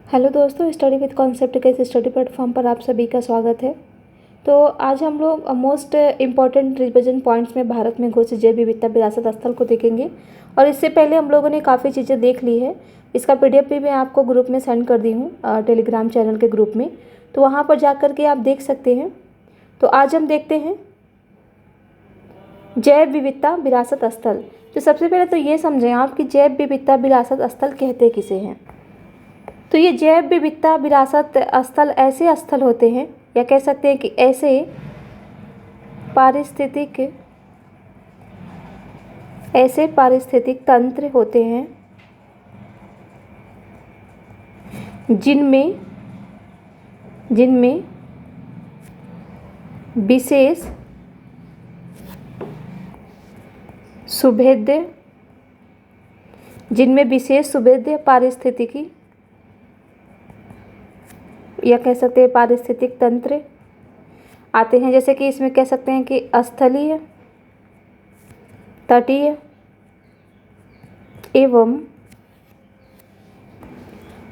Hello दोस्तों, study with concept के इस स्टडी प्लेटफॉर्म पर आप सभी का स्वागत है। तो आज हम लोग मोस्ट इम्पॉर्टेंट रिविजन पॉइंट्स में भारत में घोषित जैव विविधता विरासत स्थल को देखेंगे। और इससे पहले हम लोगों ने काफ़ी चीज़ें देख ली है। इसका PDF भी मैं आपको ग्रुप में सेंड कर दी हूँ, टेलीग्राम चैनल के ग्रुप में, तो वहाँ पर जा कर के आप देख सकते हैं। तो आज हम देखते हैं जैव विविधता विरासत स्थल। तो सबसे पहले तो ये समझें आप कि जैव विविधता विरासत स्थल कहते किसे हैं। तो ये जैव विविधता विरासत स्थल ऐसे स्थल होते हैं, या कह सकते हैं कि ऐसे पारिस्थितिक तंत्र होते हैं जिनमें विशेष सुभेद्य पारिस्थितिकी या कह सकते हैं पारिस्थितिक तंत्र आते हैं। जैसे कि इसमें कह सकते हैं कि स्थलीय, तटीय एवं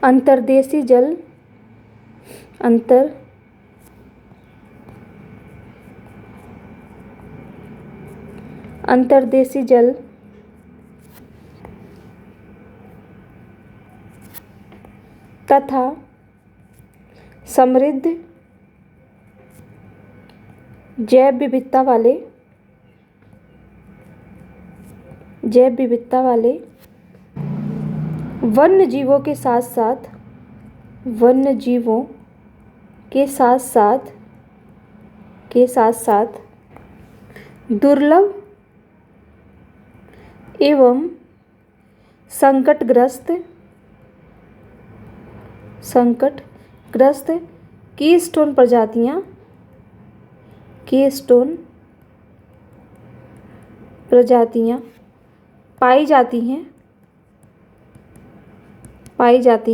अंतर्देशीय जल तथा समृद्ध जैव विविधता वाले वन्य जीवों के साथ दुर्लभ एवं संकटग्रस्त कीस्टोन प्रजातियां पाई जाती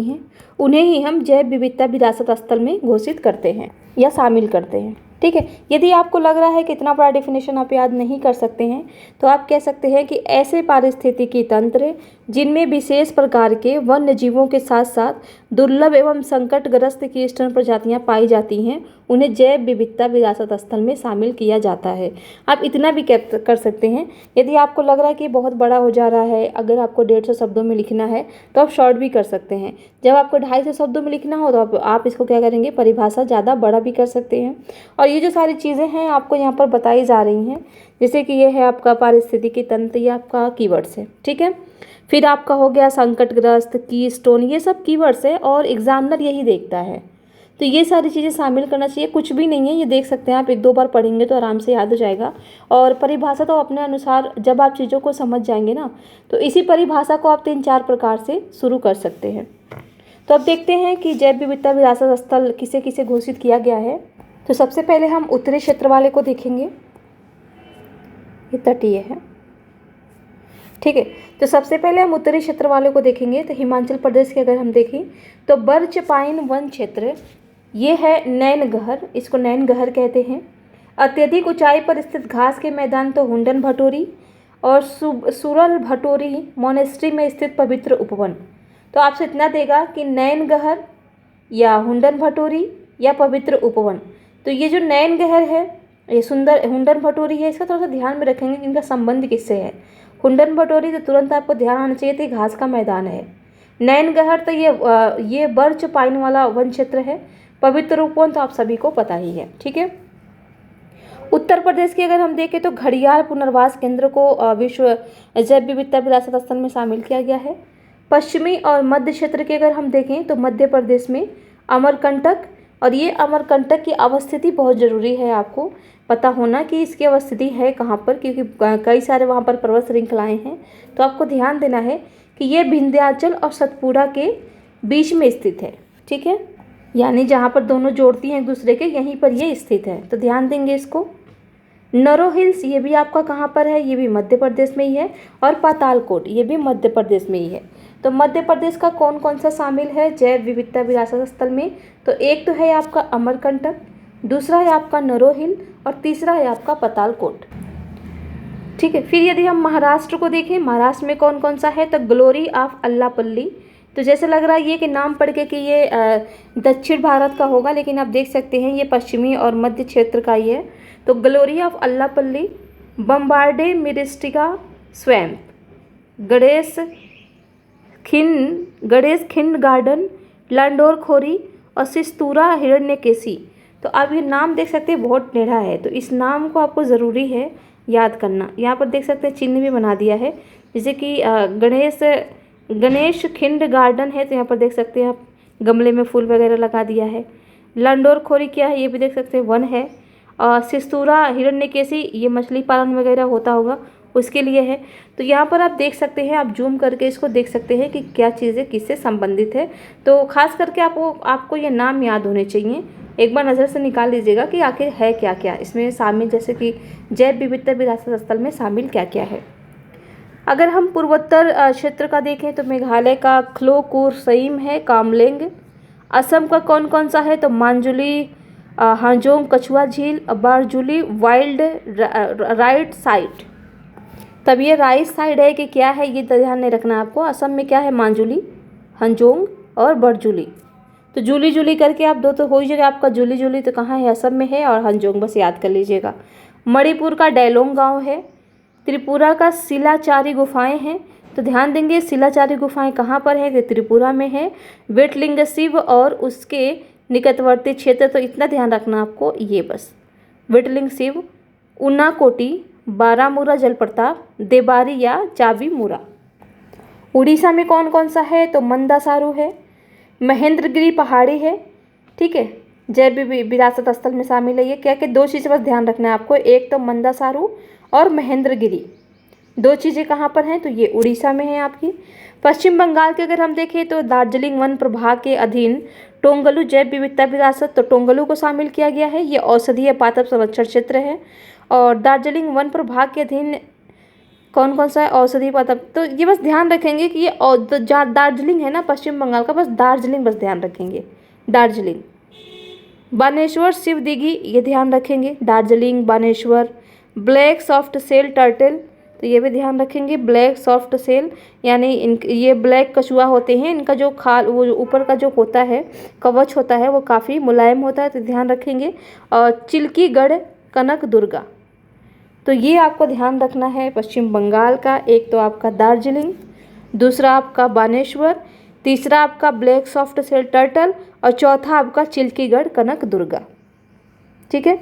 हैं, उन्हें ही हम जैव विविधता विरासत स्थल में घोषित करते हैं या शामिल करते हैं। ठीक है। यदि आपको लग रहा है कि इतना बड़ा डेफिनेशन आप याद नहीं कर सकते हैं, तो आप कह सकते हैं कि ऐसे पारिस्थितिकी तंत्र जिनमें विशेष प्रकार के वन्य जीवों के साथ साथ दुर्लभ एवं संकटग्रस्त कीस्टोन प्रजातियां पाई जाती हैं, उन्हें जैव विविधता विरासत स्थल में शामिल किया जाता है। आप इतना भी कर सकते हैं। यदि आपको लग रहा है कि बहुत बड़ा हो जा रहा है, अगर आपको 150 शब्दों में लिखना है तो आप शॉर्ट भी कर सकते हैं। जब आपको 250 शब्दों में लिखना हो तो आप इसको क्या करेंगे, परिभाषा ज़्यादा बड़ा भी कर सकते हैं। और ये जो सारी चीज़ें हैं आपको यहाँ पर बताई जा रही हैं, जैसे कि ये है आपका पारिस्थितिकी तंत्र, ये आपका कीवर्ड्स है। ठीक है। फिर आपका हो गया संकटग्रस्त, कीस्टोन, ये सब कीवर्ड्स है और एग्जामिनर यही देखता है। तो ये सारी चीज़ें शामिल करना चाहिए, कुछ भी नहीं है, ये देख सकते हैं आप, 1-2 बार पढ़ेंगे तो आराम से याद हो जाएगा। और परिभाषा तो अपने अनुसार जब आप चीज़ों को समझ जाएंगे ना, तो इसी परिभाषा को आप 3-4 प्रकार से शुरू कर सकते हैं। तो अब देखते हैं कि जैव विविधता विरासत स्थल किसे किसे घोषित किया गया है। तो सबसे पहले हम उत्तरी क्षेत्र वाले को देखेंगे, ये तटीय है। ठीक है। तो सबसे पहले हम उत्तरी क्षेत्र वाले को देखेंगे। तो हिमाचल प्रदेश के अगर हम देखें तो बर्च पाइन वन क्षेत्र, ये है नैनगहर, इसको नैनगहर कहते हैं। अत्यधिक ऊंचाई पर स्थित घास के मैदान तो हुंडन भटोरी और सुरल भटोरी मोनेस्ट्री में स्थित पवित्र उपवन। तो आपसे इतना देगा कि नैनगहर या हुंडन भटोरी या पवित्र उपवन। तो ये जो नैनगहर है, ये सुंदर हुंडन भटोरी है, इसका थोड़ा सा ध्यान में रखेंगे कि इनका संबंध किससे है। हुंडन भटोरी तो तुरंत आपको ध्यान आना चाहिए था, घास का मैदान है। नैनगहर तो ये बर्च पाइन वाला वन क्षेत्र है। पवित्र उपवन तो आप सभी को पता ही है। ठीक है। उत्तर प्रदेश की अगर हम देखें तो घड़ियाल पुनर्वास केंद्र को विश्व जैव विविधता विरासत स्थल में शामिल किया गया है। पश्चिमी और मध्य क्षेत्र के अगर हम देखें तो मध्य प्रदेश में अमरकंटक, और ये अमरकंटक की अवस्थिति बहुत ज़रूरी है, आपको पता होना कि इसकी अवस्थिति है कहाँ पर, क्योंकि कई सारे वहाँ पर पर्वत श्रृंखलाएँ हैं। तो आपको ध्यान देना है कि ये विंध्याचल और सतपुड़ा के बीच में स्थित है। ठीक है। यानी जहाँ पर दोनों जोड़ती हैं एक दूसरे के, यहीं पर ये स्थित है, तो ध्यान देंगे इसको। नरो हिल्स, ये भी आपका कहाँ पर है, ये भी मध्य प्रदेश में ही है। और पातालकोट, ये भी मध्य प्रदेश में ही है। तो मध्य प्रदेश का कौन कौन सा शामिल है जैव विविधता विरासत स्थल में? तो एक तो है आपका अमरकंटक, दूसरा है आपका नरो हिल और तीसरा है आपका पातालकोट। ठीक है। फिर यदि हम महाराष्ट्र को देखें, महाराष्ट्र में कौन कौन सा है, तो ग्लोरी ऑफ अल्लापल्ली, तो जैसे लग रहा है ये कि नाम पढ़ के कि ये दक्षिण भारत का होगा, लेकिन आप देख सकते हैं ये पश्चिमी और मध्य क्षेत्र का ही है। तो glory of Allapalli, Bambarde myristica swamp, Ganesh Khind garden, लांडोर खोरी और सिस्तूरा हिरण्यकेशी। तो आप ये नाम देख सकते हैं बहुत टेढ़ा है, तो इस नाम को आपको ज़रूरी है याद करना। यहाँ पर देख सकते हैं चिन्ह भी बना दिया है, जैसे कि गणेश खिंड गार्डन है, तो यहाँ पर देख सकते हैं आप गमले में फूल वगैरह लगा दिया है। लांडोर खोरी क्या है ये भी देख सकते हैं, वन है। और सिस्तूरा हिरण्यकेशी ये मछली पालन वगैरह होता होगा उसके लिए है। तो यहाँ पर आप देख सकते हैं, आप जूम करके इसको देख सकते हैं कि क्या चीज़ें किससे संबंधित है। तो खास करके आपको ये नाम याद होने चाहिए, एक बार नज़र से निकाल लीजिएगा कि आखिर है क्या क्या इसमें शामिल, जैसे कि जैव विविधता विरासत स्थल में शामिल क्या क्या है। अगर हम पूर्वोत्तर क्षेत्र का देखें तो मेघालय का ख्लो कुर सईम है, कामलेंग। असम का कौन कौन सा है तो मांजुली, हाजोंग कछुआ झील, बारजुली वाइल्ड राइट साइट। तब ये राइट साइड है कि क्या है ये ध्यान नहीं रखना आपको। असम में क्या है, मांजुली, हंजोंग और बरजुली। तो जूली जूली करके आप दो तो हो ही जाएगा आपका। जूली जूली तो कहाँ है, असम में है, और हंजोंग बस याद कर लीजिएगा। मणिपुर का डैलोंग गांव है। त्रिपुरा का सिलाचारी गुफाएं हैं, तो ध्यान देंगे सिलाचारी गुफाएं कहाँ पर है, तो त्रिपुरा में है। वेटलिंग शिव और उसके निकटवर्ती क्षेत्र, तो इतना ध्यान रखना आपको ये बस। वेटलिंग शिव, उनाकोटी, बारामूला जलप्रपात, देबारी या चाबीमुरा। उड़ीसा में कौन कौन सा है तो मंदासारू है, महेंद्रगिरी पहाड़ी है, ठीक है, जैव विरासत स्थल में शामिल है ये। क्या कि दो चीज़ें बस ध्यान रखना है आपको, एक तो मंदासारू और महेंद्रगिरी, दो चीज़ें कहाँ पर हैं तो ये उड़ीसा में है आपकी। पश्चिम बंगाल के अगर हम देखें तो दार्जिलिंग वन प्रभाग के अधीन टोंगलू जैव विविधता विरासत, तो टोंगलू को शामिल किया गया है, ये औषधीय पादप संरक्षण क्षेत्र है। और दार्जिलिंग वन प्रभाग के अधीन कौन कौन सा है, औषधीय पादप, तो ये बस ध्यान रखेंगे कि ये दार्जिलिंग है ना पश्चिम बंगाल का, बस दार्जिलिंग बस ध्यान रखेंगे, दार्जिलिंग। बानेश्वर शिव दिघी ये ध्यान रखेंगे, Darjeeling Baneshwar. Black soft shell turtle, तो ये भी ध्यान रखेंगे, ब्लैक सॉफ्ट सेल यानी ये ब्लैक कछुआ होते हैं, इनका जो खाल वो ऊपर का जो होता है कवच होता है वो काफ़ी मुलायम होता है, तो ध्यान रखेंगे। और चिल्कीगढ़ कनक दुर्गा, तो ये आपको ध्यान रखना है पश्चिम बंगाल का। एक तो आपका दार्जिलिंग, दूसरा आपका बानेश्वर, तीसरा आपका ब्लैक सॉफ्ट सेल टर्टल और चौथा आपका चिल्कीगढ़ कनक दुर्गा, ठीक है।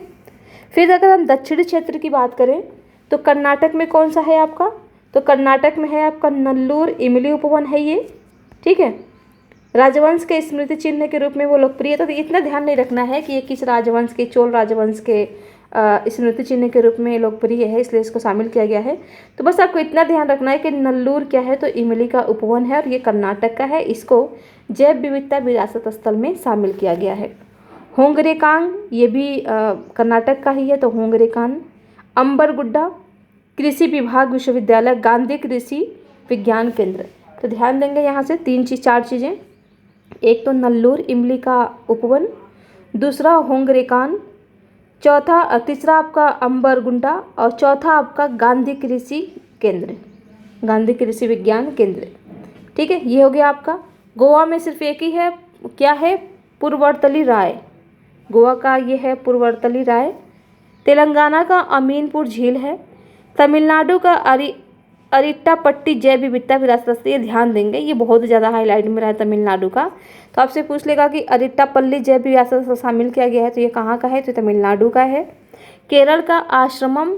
फिर अगर हम दक्षिणी क्षेत्र की बात करें तो कर्नाटक में कौन सा है आपका, तो कर्नाटक में है आपका नल्लूर इमली उपवन है ये, ठीक है। राजवंश के स्मृति चिन्ह के रूप में वो लोकप्रिय, तो इतना ध्यान नहीं रखना है कि ये किस राजवंश के, चोल राजवंश के स्मृति चिन्ह के रूप में लोकप्रिय है, इसलिए इसको शामिल किया गया है। तो बस आपको इतना ध्यान रखना है कि नल्लूर क्या है तो इमली का उपवन है और ये कर्नाटक का है, इसको जैव विविधता विरासत स्थल में शामिल किया गया है। होंगरेकांग ये भी कर्नाटक का ही है, तो होंगरेकांग। अंबरगुड्डा कृषि विभाग विश्वविद्यालय, गांधी कृषि विज्ञान केंद्र, तो ध्यान देंगे यहाँ से चार चीज़ें, एक तो नल्लूर इमली का उपवन, दूसरा होंगरेकान, तीसरा आपका अंबरगुंडा और चौथा आपका गांधी कृषि केंद्र, गांधी कृषि विज्ञान केंद्र, ठीक है। ये हो गया आपका। गोवा में सिर्फ एक ही है, क्या है, पूर्वर्तली राय, गोवा का ये है पूर्वर्तली राय। तेलंगाना का अमीनपुर झील है। तमिलनाडु का अरिट्टापट्टी जैव विविधता विरासत स्थल, ये ध्यान देंगे, ये बहुत ज़्यादा हाईलाइट में रहा है तमिलनाडु का, तो आपसे पूछ लेगा कि अरिट्टापल्ली जैव विरासत स्थल शामिल किया गया है, तो ये कहाँ का है, तो तमिलनाडु का है। केरल का आश्रमम,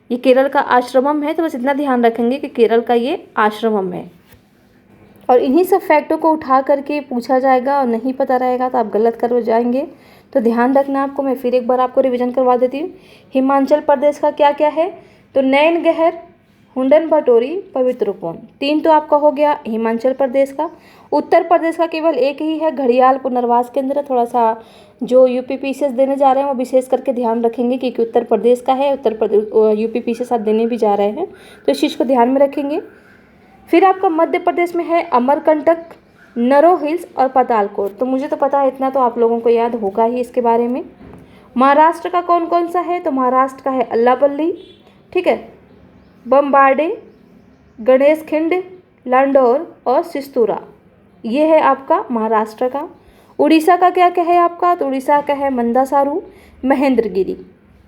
ये केरल का आश्रमम है, तो बस इतना ध्यान रखेंगे कि केरल का ये आश्रमम है। और इन्हीं सब फैक्टों को उठा करके पूछा जाएगा और नहीं पता रहेगा तो आप गलत कर जाएंगे, तो ध्यान रखना आपको। मैं फिर एक बार आपको रिवीजन करवा देती हूँ। हिमाचल प्रदेश का क्या क्या है, तो नैनगहर, हुंडन भटोरी, पवित्र उपवन, तीन तो आपका हो गया हिमाचल प्रदेश का। उत्तर प्रदेश का केवल एक ही है, घड़ियाल पुनर्वास केंद्र। थोड़ा सा जो यूपी पीसीएस देने जा रहे हैं वो विशेष करके ध्यान रखेंगे क्योंकि उत्तर प्रदेश का है, उत्तर प्रदेश यूपी पीसीएस आप देने भी जा रहे हैं, तो इस चीज़ को ध्यान में रखेंगे। फिर आपका मध्य प्रदेश में है अमरकंटक, नरो हिल्स और पातालकोट, तो मुझे तो पता है इतना, तो आप लोगों को याद होगा ही इसके बारे में। महाराष्ट्र का कौन कौन सा है, तो महाराष्ट्र का है अल्लापल्ली, ठीक है, बम्बार्डे, गणेश खिंड, लांडोर और सिस्तूरा। ये है आपका महाराष्ट्र का। उड़ीसा का क्या क्या है आपका, तो उड़ीसा का है मंदासारू, महेंद्रगिरी,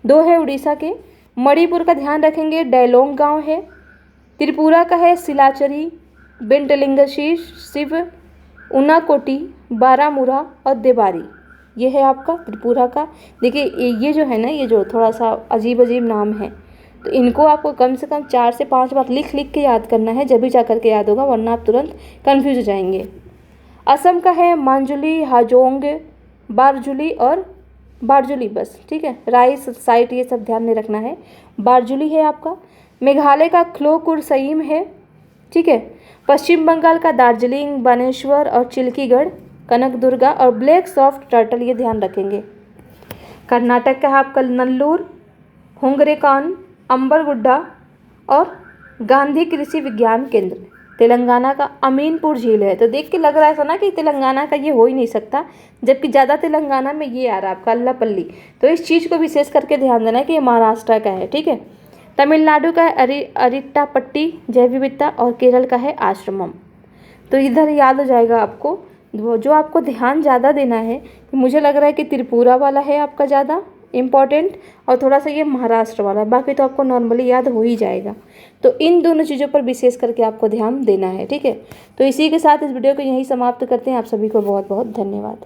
2 है उड़ीसा के। मणिपुर का ध्यान रखेंगे, डेलोंग गांव है। त्रिपुरा का है सिलाचरी, बेंटलिंगशीर शिव, उनाकोटी, बारामूला और देबारी। ये है आपका त्रिपुरा का। देखिए ये जो है ना, ये जो थोड़ा सा अजीब अजीब नाम है, तो इनको आपको कम से कम 4 से 5 बार लिख लिख के याद करना है, जब भी जा करके याद होगा, वरना आप तुरंत कन्फ्यूज हो जाएंगे। असम का है मांजुली, हाजोंग, बारजुली और बारजुली बस, ठीक है। राइस साइट ये सब ध्यान में रखना है। बारजुली है आपका। मेघालय का क्लोकुर सईम है, ठीक है। पश्चिम बंगाल का दार्जिलिंग, बानेश्वर और चिल्कीगढ़, कनकदुर्गा और ब्लैक सॉफ्ट टर्टल, ये ध्यान रखेंगे। कर्नाटक का है आपका नल्लूर, हुंगरेकान, अंबरगुड्डा और गांधी कृषि विज्ञान केंद्र। तेलंगाना का अमीनपुर झील है। तो देख के लग रहा है ऐसा ना कि तेलंगाना का ये हो ही नहीं सकता, जबकि ज़्यादा तेलंगाना में ये आ रहा है आपका अल्लापल्ली। तो इस चीज़ को विशेष करके ध्यान देना है कि ये महाराष्ट्र का है, ठीक है। तमिलनाडु का है अरिट्टापट्टी जैव विविधता और केरल का है आश्रमम। तो इधर याद हो जाएगा आपको। जो आपको ध्यान ज़्यादा देना है, मुझे लग रहा है कि त्रिपुरा वाला है आपका ज़्यादा इम्पॉर्टेंट, और थोड़ा सा ये महाराष्ट्र वाला है, बाकी तो आपको नॉर्मली याद हो ही जाएगा। तो इन दोनों चीज़ों पर विशेष करके आपको ध्यान देना है, ठीक है। तो इसी के साथ इस वीडियो को यहीं समाप्त करते हैं। आप सभी को बहुत बहुत धन्यवाद।